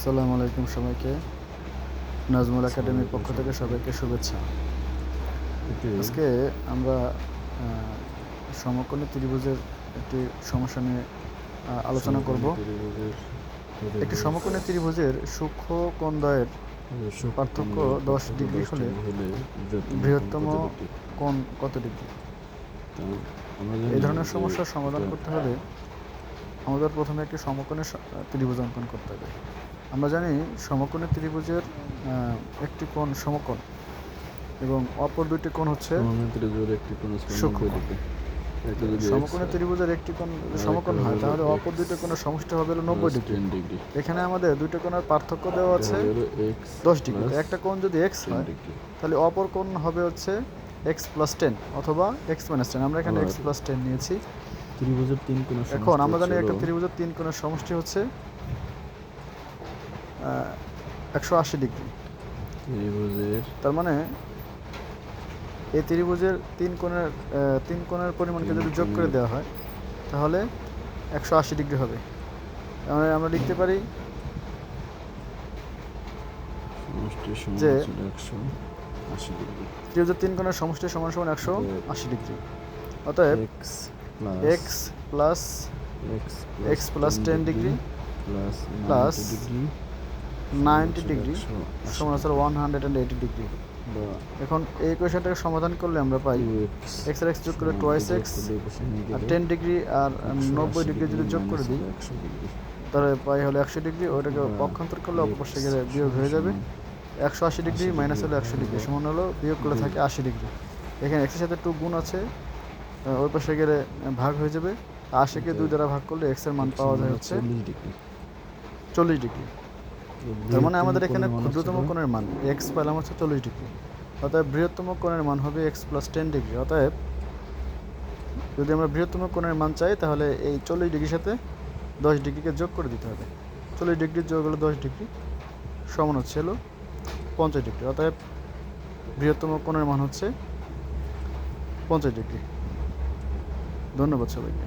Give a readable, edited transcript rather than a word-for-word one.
আসসালামু আলাইকুম সবাইকে। নাজমুল একাডেমির পক্ষ থেকে সবাইকে শুভেচ্ছা। আজকে আমরা সমকোণী ত্রিভুজের একটি সমস্যা নিয়ে আলোচনা করব। একটি সমকোণী ত্রিভুজের সূক্ষ্ম কোণদ্বয়ের পার্থক্য 10 ডিগ্রি হলে বৃহত্তম কোণ কত ডিগ্রি? এই ধরনের সমস্যার সমাধান করতে হলে আমাদের প্রথমে একটি সমকোণী ত্রিভুজ অঙ্কন করতে হবে। আমরা জানি সমকোণী ত্রিভুজের একটি কোণ সমকোণ এবং অপর দুইটি কোণ হচ্ছে সূক্ষ্ম। সমকোণী ত্রিভুজের একটি কোণ সমকোণ হয় তাহলে অপর দুইটি কোণের সমষ্টি হবে 90 ডিগ্রি। এখানে আমাদের দুইটি কোণের পার্থক্য দেওয়া আছে 10 ডিগ্রি। একটা কোণ যদি x হয় তাহলে অপর কোণ হবে হচ্ছে x + 10 অথবা x - 10। আমরা এখানে x + 10 নিয়েছি। ত্রিভুজের তিন কোণের সমষ্টি এখন আমরা জানি একটা ত্রিভুজের তিন কোণের সমষ্টি হচ্ছে 180 ডিগ্রি। তার মানে এই ত্রিভুজের তিন কোণের পরিমাণকে যদি যোগ করে দেওয়া হয় তাহলে 180 ডিগ্রি হবে। তাহলে আমরা লিখতে পারি যে ত্রিভুজের তিন কোণের সমষ্টি সমান সমান 180 ডিগ্রি। অতএব x + 10 ডিগ্রি প্লাস 90 ডিগ্রি সমান হচ্ছে 180 ডিগ্রি। এখন এই ইকুয়েশনটাকে সমাধান করলে আমরা পাই x আর x যোগ করে 2x আর 10 ডিগ্রি আর 90 ডিগ্রি যদি যোগ করে দিই তাহলে পাই হলো 100 ডিগ্রি। ওইটাকে পক্ষান্তর করলে অপর পাশে গেলে বিয়োগ হয়ে যাবে। 180 ডিগ্রি মাইনাস হলো 100 ডিগ্রি সমান হলো বিয়োগ করলে থাকে 80 ডিগ্রি। এখানে x এর সাথে 2 গুণ আছে, ওই পাশে গেলে ভাগ হয়ে যাবে। 80কে 2 দ্বারা ভাগ করলে x এর মান পাওয়া যায় হচ্ছে 40 ডিগ্রি। তার মানে আমাদের এখানে ক্ষুদ্রতম কোণের মান x পেলাম হচ্ছে 40 ডিগ্রি। অতএব বৃহত্তম কোণের মান হবে x + 10 ডিগ্রি। অতএব যদি আমরা বৃহত্তম কোণের মান চাই তাহলে এই 40 ডিগ্রির সাথে 10 ডিগ্রিকে যোগ করে দিতে হবে। 40 ডিগ্রি যোগ হলো 10 ডিগ্রি সমান হচ্ছে হলো 50 ডিগ্রি। অতএব বৃহত্তম কোণের মান হচ্ছে 50 ডিগ্রি। ধন্যবাদ সবাইকে।